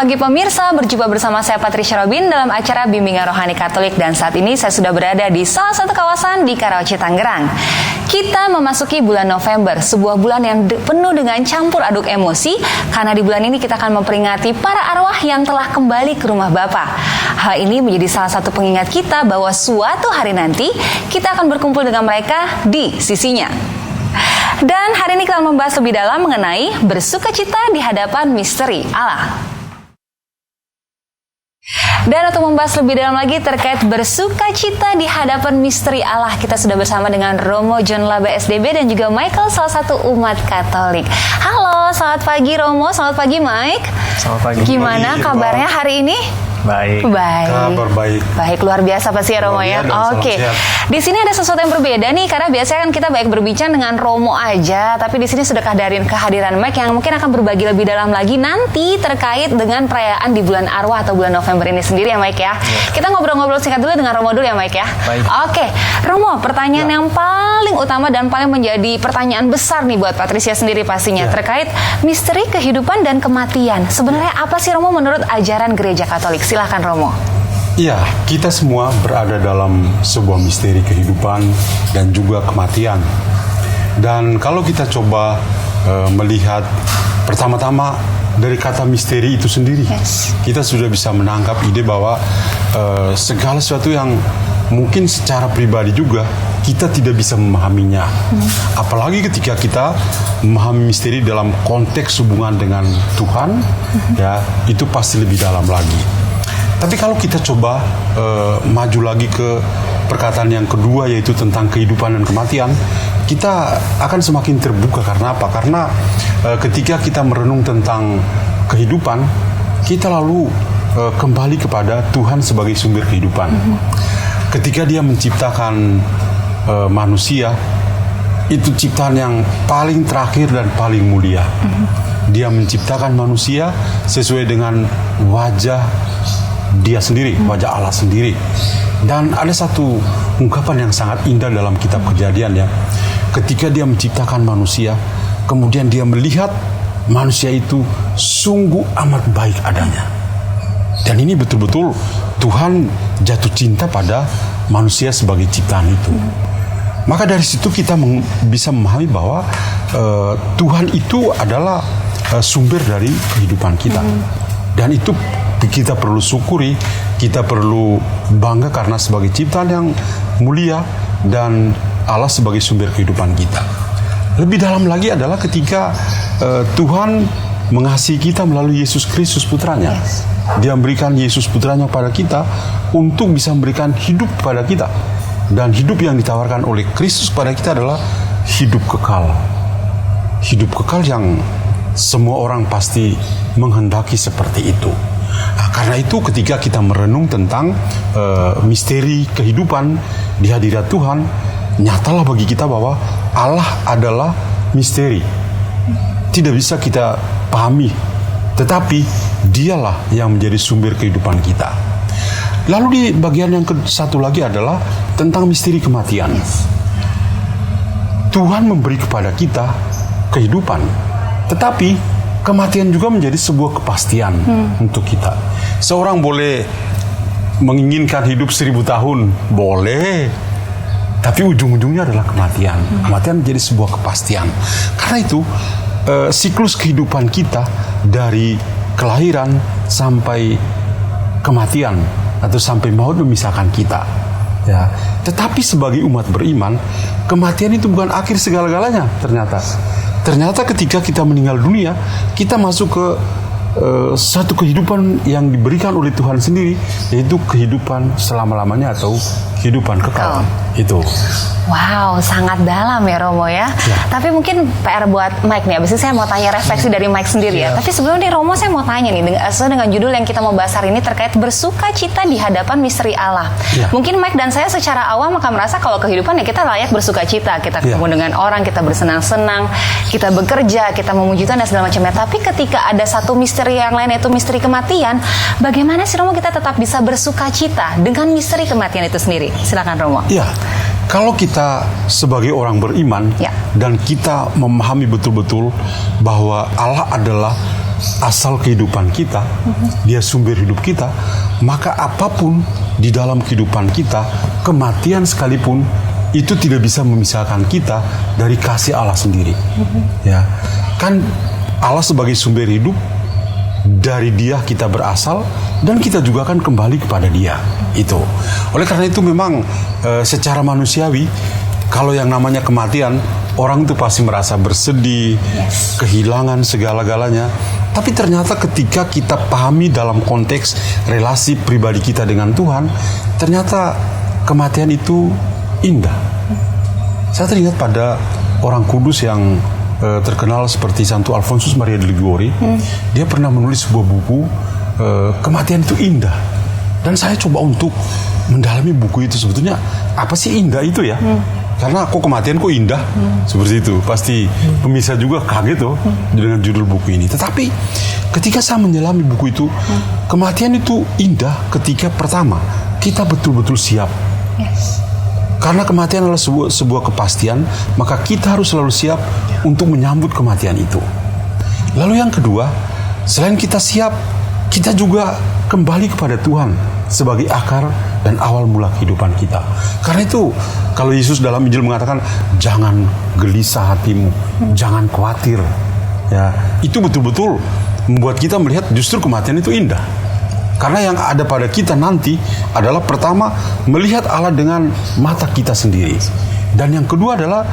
pagi pemirsa, berjumpa bersama saya Patricia Robin dalam acara Bimbingan Rohani Katolik, dan saat ini saya sudah berada di salah satu kawasan di Karawaci, Tangerang. Kita memasuki bulan November, sebuah bulan yang penuh dengan campur aduk emosi, karena di bulan ini kita akan memperingati para arwah yang telah kembali ke rumah Bapa. Hal ini menjadi salah satu pengingat kita bahwa suatu hari nanti kita akan berkumpul dengan mereka di sisinya. Dan hari ini kita akan membahas lebih dalam mengenai bersukacita di hadapan misteri Allah. Dan untuk membahas lebih dalam lagi terkait bersukacita di hadapan misteri Allah, kita sudah bersama dengan Romo John Laba SDB dan juga Michael, salah satu umat Katolik. Halo, selamat pagi Romo, selamat pagi Mike. Selamat pagi. Gimana kabarnya hari ini? Baik. Kabar baik. Baik, luar biasa pasti ya Romo ya. Oke. Di sini ada sesuatu yang berbeda nih, karena biasanya kan kita baik berbicara dengan Romo aja, tapi di sini sudah kehadiran Mike yang mungkin akan berbagi lebih dalam lagi nanti terkait dengan perayaan di bulan Arwah atau bulan November ini sendiri ya Mike ya. Kita ngobrol-ngobrol singkat dulu dengan Romo dulu ya Mike ya. Baik. Oke, Romo, pertanyaan yang paling utama dan paling menjadi pertanyaan besar nih buat Patricia sendiri pastinya terkait misteri kehidupan dan kematian. Sebenarnya apa sih Romo menurut ajaran Gereja Katolik? Silahkan Romo. Iya, kita semua berada dalam sebuah misteri kehidupan dan juga kematian. Dan kalau kita coba melihat pertama-tama dari kata misteri itu sendiri, kita sudah bisa menangkap ide bahwa segala sesuatu yang mungkin secara pribadi juga kita tidak bisa memahaminya. Apalagi ketika kita memahami misteri dalam konteks hubungan dengan Tuhan, ya itu pasti lebih dalam lagi. Tapi kalau kita coba maju lagi ke perkataan yang kedua, yaitu tentang kehidupan dan kematian, kita akan semakin terbuka. Karena apa? Karena ketika kita merenung tentang kehidupan, kita lalu kembali kepada Tuhan sebagai sumber kehidupan. Ketika Dia menciptakan manusia, itu ciptaan yang paling terakhir dan paling mulia. Dia menciptakan manusia sesuai dengan wajah Dia sendiri, wajah Allah sendiri. Dan ada satu ungkapan yang sangat indah dalam kitab Kejadian ya. Ketika Dia menciptakan manusia, kemudian Dia melihat manusia itu sungguh amat baik adanya. Dan ini betul-betul Tuhan jatuh cinta pada manusia sebagai ciptaan itu. Maka dari situ kita bisa memahami bahwa Tuhan itu adalah sumber dari kehidupan kita. Dan itu kita perlu syukuri, kita perlu bangga karena sebagai ciptaan yang mulia dan Allah sebagai sumber kehidupan kita. Lebih dalam lagi adalah ketika Tuhan mengasihi kita melalui Yesus Kristus putranya. Dia memberikan Yesus putranya pada kita untuk bisa memberikan hidup pada kita. Dan hidup yang ditawarkan oleh Kristus pada kita adalah hidup kekal. Hidup kekal yang semua orang pasti menghendaki seperti itu. Nah, karena itu ketika kita merenung tentang misteri kehidupan di hadirat Tuhan, nyatalah bagi kita bahwa Allah adalah misteri. Tidak bisa kita pahami, tetapi Dialah yang menjadi sumber kehidupan kita. Lalu di bagian yang satu lagi adalah tentang misteri kematian. Tuhan memberi kepada kita kehidupan, tetapi kematian juga menjadi sebuah kepastian untuk kita. Seorang boleh menginginkan hidup 1000 tahun, boleh, tapi ujung-ujungnya adalah kematian. Kematian menjadi sebuah kepastian. Karena itu siklus kehidupan kita dari kelahiran sampai kematian atau sampai maut memisahkan kita. Ya, tetapi sebagai umat beriman, kematian itu bukan akhir segala-galanya ternyata. Ternyata ketika kita meninggal dunia, kita masuk ke satu kehidupan yang diberikan oleh Tuhan sendiri, yaitu kehidupan selama-lamanya atau kehidupan kekal. Itu. Wow, sangat dalam ya Romo ya. Tapi mungkin PR buat Mike nih. Abis itu saya mau tanya refleksi dari Mike sendiri ya. Tapi sebelum nih Romo, saya mau tanya nih, sesuai dengan judul yang kita mau bahas hari ini terkait bersukacita di hadapan misteri Allah. Mungkin Mike dan saya secara awam akan merasa kalau kehidupan ya kita layak bersukacita. Kita ketemu dengan orang, kita bersenang-senang, kita bekerja, kita memuji Tuhan dan segala macamnya. Tapi ketika ada satu misteri yang lain, yaitu misteri kematian, bagaimana sih Romo kita tetap bisa bersukacita dengan misteri kematian itu sendiri? Silakan Romo. Iya. Kalau kita sebagai orang beriman dan kita memahami betul-betul bahwa Allah adalah asal kehidupan kita, dia sumber hidup kita, maka apapun di dalam kehidupan kita, kematian sekalipun itu tidak bisa memisahkan kita dari kasih Allah sendiri. Ya, kan Allah sebagai sumber hidup, dari Dia kita berasal dan kita juga akan kembali kepada Dia. Itu. Oleh karena itu memang secara manusiawi, kalau yang namanya kematian, orang itu pasti merasa bersedih, kehilangan segala-galanya. Tapi ternyata ketika kita pahami dalam konteks relasi pribadi kita dengan Tuhan, ternyata kematian itu indah. Saya teringat pada orang kudus yang terkenal seperti Santo Alfonsus Maria de Liguori. Dia pernah menulis sebuah buku, kematian itu indah. Dan saya coba untuk mendalami buku itu, sebetulnya apa sih indah itu ya? Karena kok kematian kok indah, seperti itu. Pasti pemirsa juga kaget tuh dengan judul buku ini. Tetapi ketika saya menyelami buku itu, kematian itu indah ketika pertama kita betul-betul siap. Karena kematian adalah sebuah kepastian, maka kita harus selalu siap untuk menyambut kematian itu. Lalu yang kedua, selain kita siap, kita juga kembali kepada Tuhan sebagai akar dan awal mula kehidupan kita. Karena itu, kalau Yesus dalam Injil mengatakan, jangan gelisah hatimu, jangan khawatir. Ya, itu betul-betul membuat kita melihat justru kematian itu indah. Karena yang ada pada kita nanti adalah pertama, melihat Allah dengan mata kita sendiri. Dan yang kedua adalah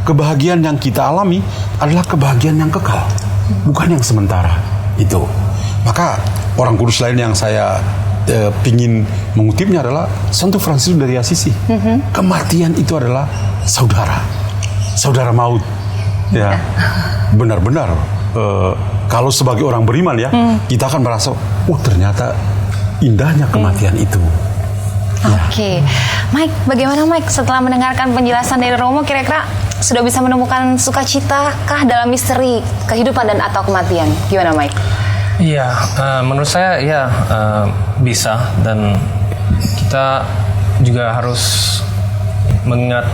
kebahagiaan yang kita alami adalah kebahagiaan yang kekal, bukan yang sementara. Itu. Maka orang kudus lain yang saya pingin mengutipnya adalah Santo Fransiskus dari Assisi. Kematian itu adalah saudara maut. Ya, benar-benar. Kalau sebagai orang beriman ya, kita akan merasa, ternyata indahnya kematian itu. Oke. Mike, bagaimana Mike setelah mendengarkan penjelasan dari Romo, kira-kira sudah bisa menemukan sukacita kah dalam misteri kehidupan dan atau kematian? Gimana Mike? Iya, menurut saya ya bisa, dan kita juga harus mengingat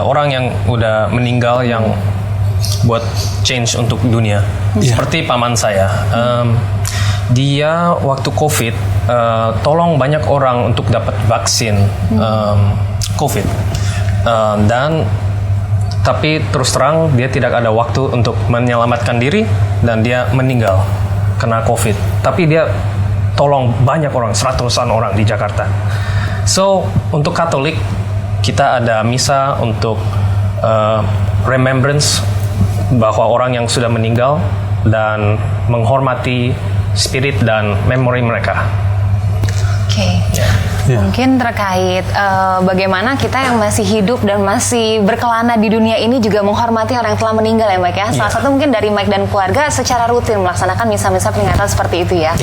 orang yang udah meninggal yang buat change untuk dunia. Seperti paman saya, dia waktu COVID tolong banyak orang untuk dapat vaksin COVID, dan tapi terus terang dia tidak ada waktu untuk menyelamatkan diri dan dia meninggal kena COVID. Tapi dia tolong banyak orang, 100-an orang di Jakarta. So, untuk Katolik, kita ada misa untuk remembrance bahwa orang yang sudah meninggal dan menghormati spirit dan memori mereka. Oke. Mungkin terkait bagaimana kita yang masih hidup dan masih berkelana di dunia ini juga menghormati orang yang telah meninggal ya Mike ya. Salah satu mungkin dari Mike dan keluarga secara rutin melaksanakan misa-misa peringatan seperti itu ya.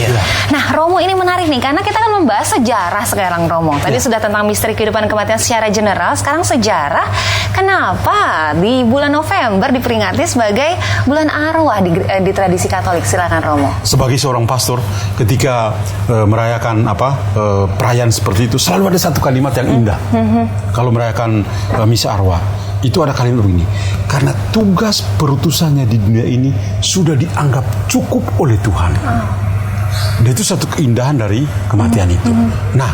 Nah, Romo ini menarik nih karena kita akan membahas sejarah sekarang Romo. Tadi sudah tentang misteri kehidupan kematian secara general, sekarang sejarah kenapa di bulan November diperingati sebagai bulan arwah di tradisi Katolik. Silakan Romo. Sebagai seorang pastor, ketika merayakan perayaan seperti itu selalu ada satu kalimat yang indah. Kalau merayakan misa arwah, itu ada kalimat begini: karena tugas perutusannya di dunia ini sudah dianggap cukup oleh Tuhan. Dan itu satu keindahan dari kematian itu. Nah,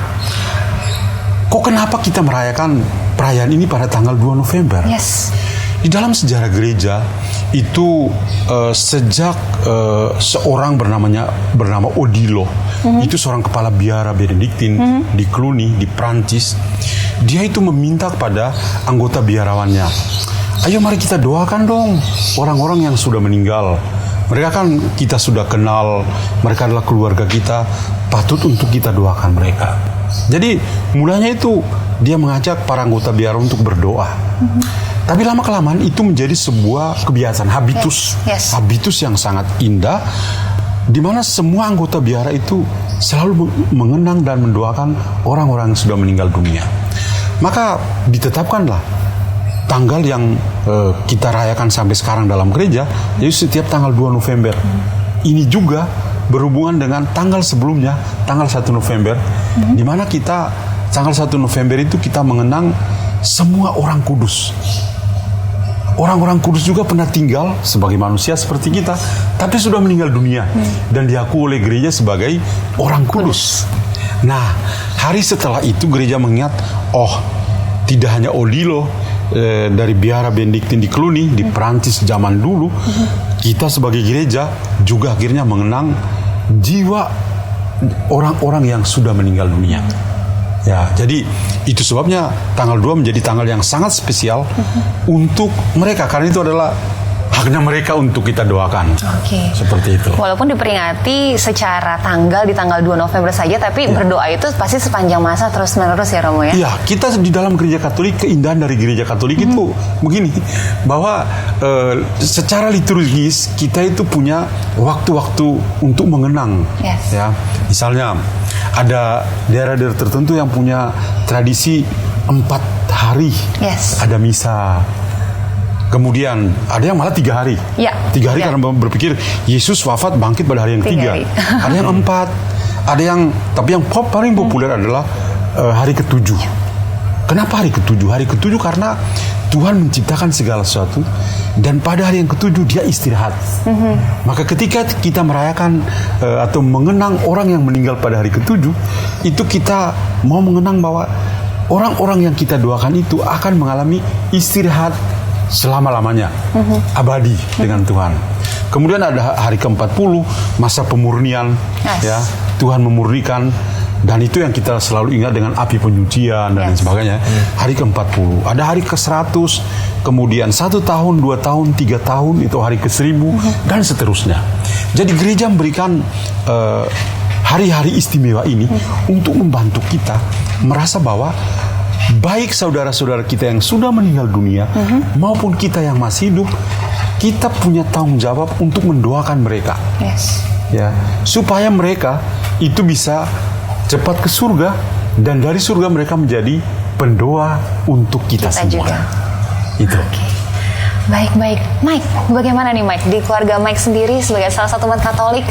kok kenapa kita merayakan perayaan ini pada tanggal 2 November? Di dalam sejarah gereja itu sejak seorang bernama Odilo, itu seorang kepala biara Benediktin di Cluny di Prancis. Dia itu meminta kepada anggota biarawannya, ayo mari kita doakan dong orang-orang yang sudah meninggal. Mereka kan kita sudah kenal, mereka adalah keluarga kita, patut untuk kita doakan mereka. Jadi mulanya itu dia mengajak para anggota biara untuk berdoa. Tapi lama-kelamaan itu menjadi sebuah kebiasaan, habitus yang sangat indah, di mana semua anggota biara itu selalu mengenang dan mendoakan orang-orang yang sudah meninggal dunia. Maka ditetapkanlah tanggal yang kita rayakan sampai sekarang dalam gereja, yaitu setiap tanggal 2 November. Ini juga berhubungan dengan tanggal sebelumnya, tanggal 1 November, di mana kita tanggal 1 November itu kita mengenang semua orang kudus. orang-orang kudus juga pernah tinggal sebagai manusia seperti kita, tapi sudah meninggal dunia dan diakui oleh gereja sebagai orang kudus. Nah, hari setelah itu gereja mengingat, oh, tidak hanya Odilo dari Biara Benediktin di Cluny di Prancis zaman dulu, kita sebagai gereja juga akhirnya mengenang jiwa orang-orang yang sudah meninggal dunia. Ya, jadi itu sebabnya tanggal 2 menjadi tanggal yang sangat spesial untuk mereka, karena itu adalah haknya mereka untuk kita doakan. Oke. Seperti itu. Walaupun diperingati secara tanggal di tanggal 2 November saja, tapi berdoa itu pasti sepanjang masa terus-menerus ya Romo ya? Iya, kita di dalam gereja Katolik, keindahan dari gereja Katolik itu begini, bahwa secara liturgis kita itu punya waktu-waktu untuk mengenang. Yes. Ya, misalnya ada daerah-daerah tertentu yang punya tradisi 4 hari ada misa. Kemudian ada yang malah 3 hari. 3 hari karena berpikir Yesus wafat bangkit pada hari yang 3. Ada yang 4. Ada yang, tapi yang paling populer adalah hari ke-7. Kenapa hari ke-7? Hari ke-7 karena Tuhan menciptakan segala sesuatu dan pada hari yang ke-7 dia istirahat. Maka ketika kita merayakan atau mengenang orang yang meninggal pada hari ke-7, itu kita mau mengenang bahwa orang-orang yang kita doakan itu akan mengalami istirahat selama-lamanya, abadi dengan Tuhan. Kemudian ada hari ke-40, masa pemurnian, ya, Tuhan memurnikan, dan itu yang kita selalu ingat dengan api penyucian dan sebagainya. Hari ke-40, ada hari ke-100, kemudian 1 tahun, 2 tahun, 3 tahun, itu hari ke-1000 dan seterusnya. Jadi gereja memberikan hari-hari istimewa ini untuk membantu kita merasa bahwa baik saudara-saudara kita yang sudah meninggal dunia maupun kita yang masih hidup, kita punya tanggung jawab untuk mendoakan mereka, ya, supaya mereka itu bisa cepat ke surga dan dari surga mereka menjadi pendoa untuk kita semua. Juga. Itu. Okay. Baik. Mike, bagaimana nih Mike? Di keluarga Mike sendiri sebagai salah satu umat Katolik,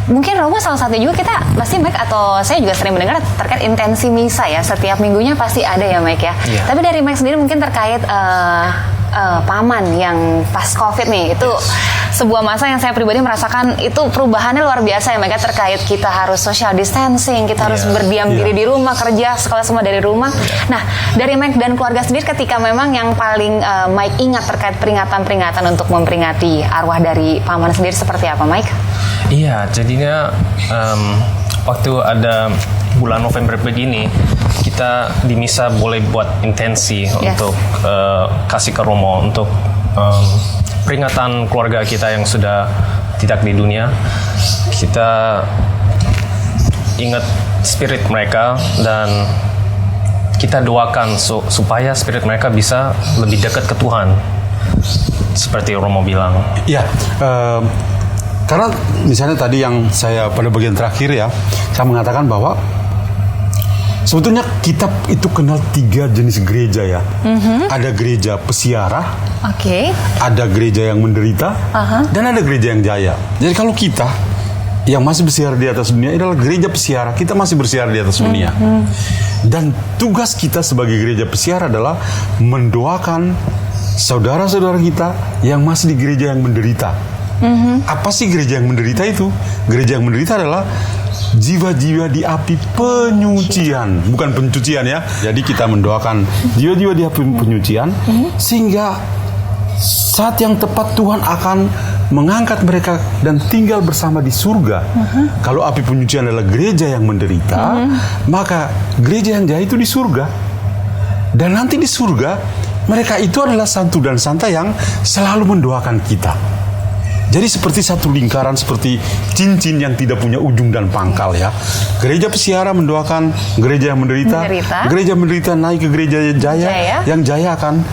mungkin Romo salah satu juga, kita pasti Mike atau saya juga sering mendengar terkait intensi misa ya, setiap minggunya pasti ada ya Mike ya. Tapi dari Mike sendiri mungkin terkait paman yang pas COVID nih, itu sebuah masa yang saya pribadi merasakan itu perubahannya luar biasa ya Mike, terkait kita harus social distancing, kita harus berdiam diri di rumah, kerja, sekolah semua dari rumah. Nah, dari Mike dan keluarga sendiri ketika memang yang paling Mike ingat terkait peringatan-peringatan untuk memperingati arwah dari paman sendiri seperti apa Mike? Iya, jadinya waktu ada bulan November begini, kita di misa boleh buat intensi untuk kasih ke Romo untuk peringatan keluarga kita yang sudah tidak di dunia. Kita ingat spirit mereka dan kita doakan supaya spirit mereka bisa lebih dekat ke Tuhan, seperti Romo bilang. Iya. Karena misalnya tadi yang saya pada bagian terakhir ya, saya mengatakan bahwa sebetulnya kita itu kenal 3 jenis gereja ya. Ada gereja pesiarah, ada gereja yang menderita, dan ada gereja yang jaya. Jadi kalau kita yang masih bersiar di atas dunia adalah gereja pesiarah, kita masih bersiar di atas dunia. Dan tugas kita sebagai gereja pesiarah adalah mendoakan saudara-saudara kita yang masih di gereja yang menderita. Apa sih gereja yang menderita itu? Gereja yang menderita adalah jiwa-jiwa di api penyucian, bukan pencucian ya. Jadi kita mendoakan jiwa-jiwa di api penyucian, sehingga saat yang tepat Tuhan akan mengangkat mereka dan tinggal bersama di surga. Kalau api penyucian adalah gereja yang menderita, maka gereja yang jaya itu di surga. Dan nanti di surga mereka itu adalah santu dan santa yang selalu mendoakan kita. Jadi seperti satu lingkaran, seperti cincin yang tidak punya ujung dan pangkal ya. Gereja pesiara mendoakan gereja yang menderita. Gereja menderita naik ke gereja jaya. Yang jaya akan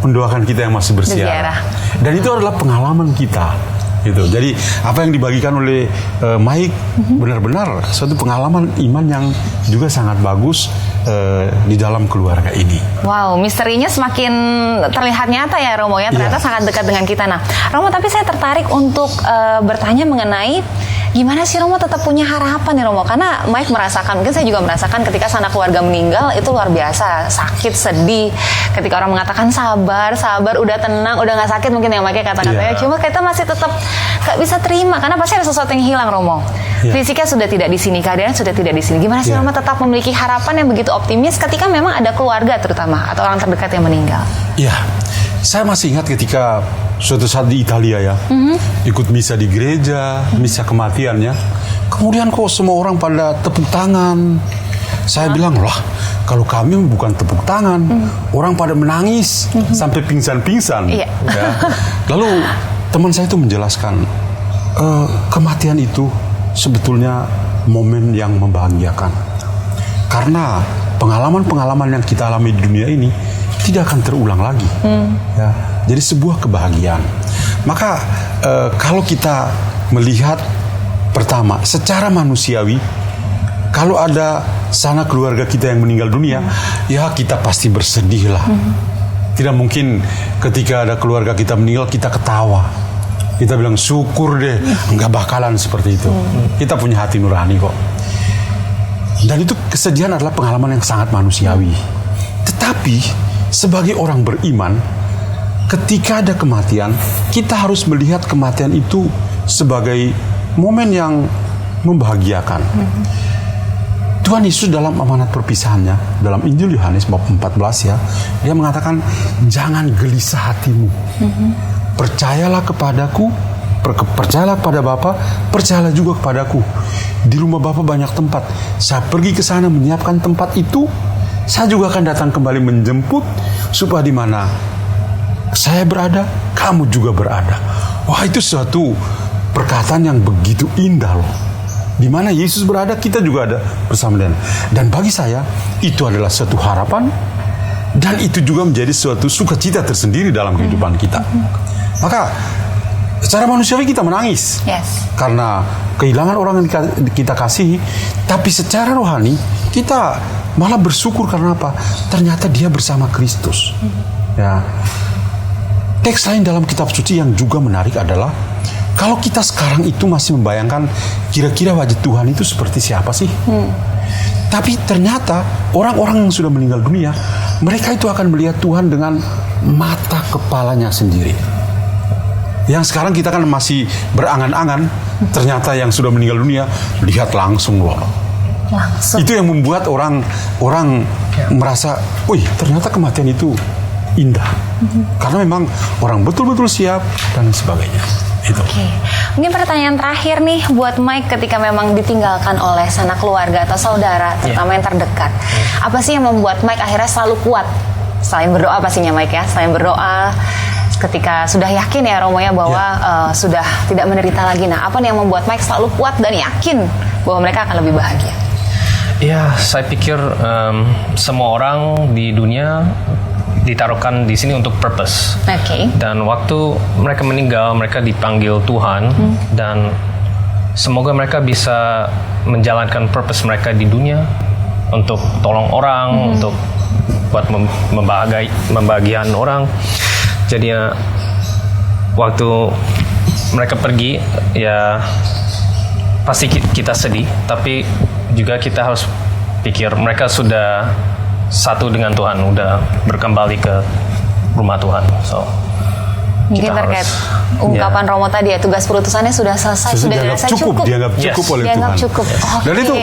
mendoakan kita yang masih bersiara. Dan itu adalah pengalaman kita. Gitu. Jadi apa yang dibagikan oleh Mike benar-benar suatu pengalaman iman yang juga sangat bagus di dalam keluarga ini. Wow, misterinya semakin terlihat nyata ya Romo ya, ternyata sangat dekat dengan kita. Nah Romo, tapi saya tertarik untuk bertanya mengenai Gimana sih Romo tetap punya harapan nih Romo? Karena Mike merasakan, mungkin saya juga merasakan ketika sanak keluarga meninggal itu luar biasa, sakit, sedih. Ketika orang mengatakan sabar, udah tenang, udah nggak sakit mungkin ya Mike kata-katanya. Cuma kita masih tetap nggak bisa terima karena pasti ada sesuatu yang hilang Romo. Fisiknya sudah tidak di sini, keadaan sudah tidak di sini. Gimana sih Romo tetap memiliki harapan yang begitu optimis ketika memang ada keluarga terutama atau orang terdekat yang meninggal? Iya, saya masih ingat ketika suatu saat di Italia ya, ikut misa di gereja, misa kematiannya. Kemudian kok semua orang pada tepuk tangan. Saya bilang, lah kalau kami bukan tepuk tangan, orang pada menangis sampai pingsan-pingsan. Iya. Ya. Lalu teman saya itu menjelaskan, kematian itu sebetulnya momen yang membahagiakan. Karena pengalaman-pengalaman yang kita alami di dunia ini tidak akan terulang lagi. Ya. Jadi sebuah kebahagiaan. Maka kalau kita melihat pertama secara manusiawi, kalau ada sanak keluarga kita yang meninggal dunia, ya kita pasti bersedih lah. Tidak mungkin ketika ada keluarga kita meninggal kita ketawa. Kita bilang syukur deh, nggak bakalan seperti itu. Kita punya hati nurani kok. Dan itu kesedihan adalah pengalaman yang sangat manusiawi. Tetapi sebagai orang beriman, ketika ada kematian, kita harus melihat kematian itu sebagai momen yang membahagiakan. Tuhan Yesus dalam amanat perpisahannya, dalam Injil Yohanes bab 14 ya, dia mengatakan, jangan gelisah hatimu. Percayalah kepadaku, percayalah kepada Bapa, percayalah juga kepadaku. Di rumah Bapa banyak tempat. Saya pergi ke sana menyiapkan tempat itu, saya juga akan datang kembali menjemput, supaya di mana saya berada, kamu juga berada. Wah, itu suatu perkataan yang begitu indah loh. Di mana Yesus berada, kita juga ada bersama dia. Dan bagi saya, itu adalah suatu harapan, dan itu juga menjadi suatu sukacita tersendiri dalam kehidupan kita. Maka, secara manusiawi kita menangis. Karena kehilangan orang yang kita kasihi, tapi secara rohani, kita malah bersyukur karena apa? Ternyata dia bersama Kristus. Ya. Teks lain dalam kitab suci yang juga menarik adalah kalau kita sekarang itu masih membayangkan kira-kira wajah Tuhan itu seperti siapa sih? Tapi ternyata orang-orang yang sudah meninggal dunia, mereka itu akan melihat Tuhan dengan mata kepalanya sendiri. Yang sekarang kita kan masih berangan-angan, ternyata yang sudah meninggal dunia lihat langsung loh. Itu yang membuat orang merasa, wih ternyata kematian itu indah. Karena memang orang betul-betul siap dan sebagainya. Itu. Mungkin pertanyaan terakhir nih buat Mike ketika memang ditinggalkan oleh sanak keluarga atau saudara, terutama yang terdekat. Apa sih yang membuat Mike akhirnya selalu kuat? Selain berdoa pastinya Mike ya, selain berdoa ketika sudah yakin ya Romo ya bahwa sudah tidak menderita lagi. Nah, apa nih yang membuat Mike selalu kuat dan yakin bahwa mereka akan lebih bahagia? Ya, saya pikir semua orang di dunia ditaruhkan di sini untuk purpose. Dan waktu mereka meninggal, mereka dipanggil Tuhan, dan semoga mereka bisa menjalankan purpose mereka di dunia untuk tolong orang, untuk buat membahagiakan orang. Jadi waktu mereka pergi, ya pasti kita sedih, tapi juga kita harus pikir mereka sudah satu dengan Tuhan, udah berkembali ke rumah Tuhan. So, mungkin terkait ungkapan Romo tadi ya, tugas perutusannya sudah selesai, sudah dirasa cukup. Dianggap cukup oleh Tuhan. Dan itu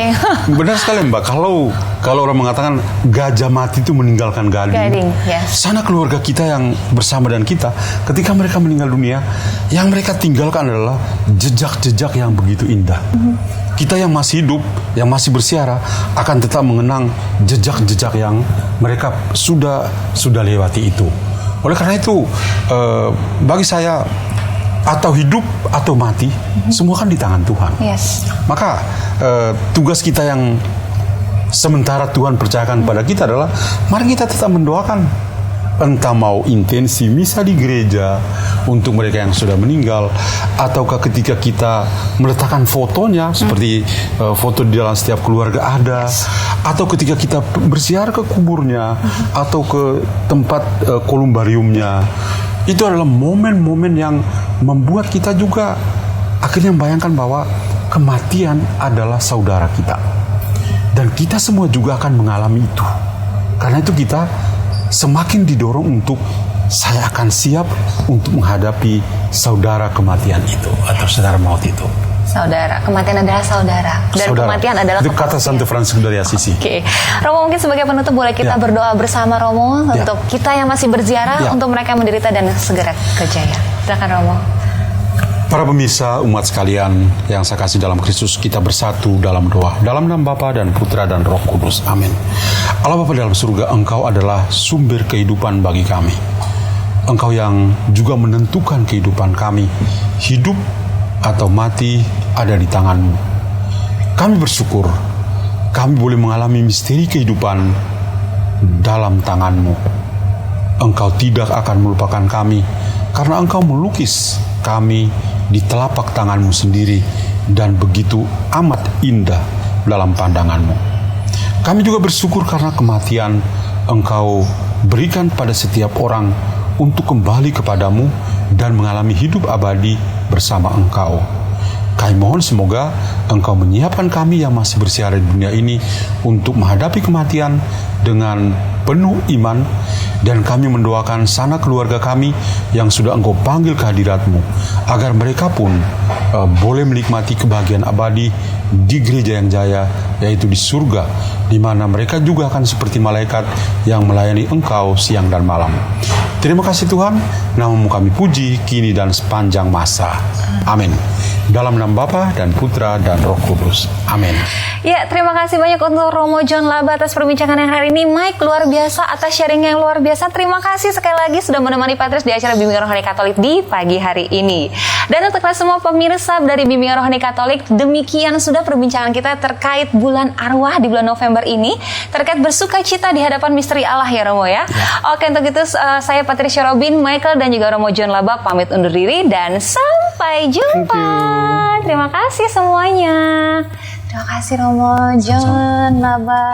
benar sekali Mbak. Kalau orang mengatakan gajah mati itu meninggalkan gading. Sana keluarga kita yang bersama dan kita, ketika mereka meninggal dunia, yang mereka tinggalkan adalah jejak-jejak yang begitu indah. Kita yang masih hidup, yang masih bersiara, akan tetap mengenang jejak-jejak yang mereka sudah lewati itu. Oleh karena itu, bagi saya, atau hidup atau mati, semua kan di tangan Tuhan. Maka tugas kita yang sementara Tuhan percayakan pada kita adalah, mari kita tetap mendoakan. Entah mau intensi misa di gereja untuk mereka yang sudah meninggal, ataukah ketika kita meletakkan fotonya seperti foto di dalam setiap keluarga ada, atau ketika kita bersiar ke kuburnya atau ke tempat kolumbariumnya. Itu adalah momen-momen yang membuat kita juga akhirnya membayangkan bahwa kematian adalah saudara kita. Dan kita semua juga akan mengalami itu. Karena itu kita semakin didorong untuk saya akan siap untuk menghadapi saudara kematian itu atau saudara maut itu. Saudara, kematian adalah saudara. Dan Saudara. kematian adalah Itu kata kepastian. Santo Fransiskus dari Assisi. Oke, Romo mungkin sebagai penutup boleh kita Ya. berdoa bersama Romo Ya. untuk kita yang masih berziarah, Ya. untuk mereka yang menderita dan segera kejaya. Silakan Romo. Para pemirsa umat sekalian yang saya kasih dalam Kristus, kita bersatu dalam doa. Dalam nama Bapa dan Putra dan Roh Kudus. Amin. Allah Bapa dalam surga, Engkau adalah sumber kehidupan bagi kami. Engkau yang juga menentukan kehidupan kami. Hidup atau mati ada di tangan-Mu. Kami bersyukur kami boleh mengalami misteri kehidupan dalam tangan-Mu. Engkau tidak akan melupakan kami karena Engkau melukis kami di telapak tangan-Mu sendiri dan begitu amat indah dalam pandangan-Mu. Kami juga bersyukur karena kematian Engkau berikan pada setiap orang untuk kembali kepadamu dan mengalami hidup abadi bersama Engkau. Kami mohon semoga Engkau menyiapkan kami yang masih bersiaran di dunia ini untuk menghadapi kematian dengan penuh iman, dan kami mendoakan sanak keluarga kami yang sudah Engkau panggil ke hadirat-Mu, agar mereka pun boleh menikmati kebahagiaan abadi di gereja yang jaya, yaitu di surga, di mana mereka juga akan seperti malaikat yang melayani Engkau siang dan malam. Terima kasih Tuhan, nama-Mu kami puji kini dan sepanjang masa. Amin. Dalam nama Bapa dan Putra dan Roh Kudus. Amin. Ya, terima kasih banyak untuk Romo John Laba atas perbincangan yang hari ini. Mike, luar biasa atas sharing yang luar biasa. Terima kasih sekali lagi sudah menemani Patris di acara Bimbingan Rohani Katolik di pagi hari ini. Dan untuk semua pemirsa dari Bimbingan Rohani Katolik, demikian sudah perbincangan kita terkait bulan arwah di bulan November ini, terkait bersuka cita di hadapan misteri Allah ya Romo ya. Oke, untuk itu saya Patricia Robin, Michael dan juga Romo John Laba pamit undur diri dan sampai jumpa. Terima kasih semuanya. Terima kasih Romo John Laba.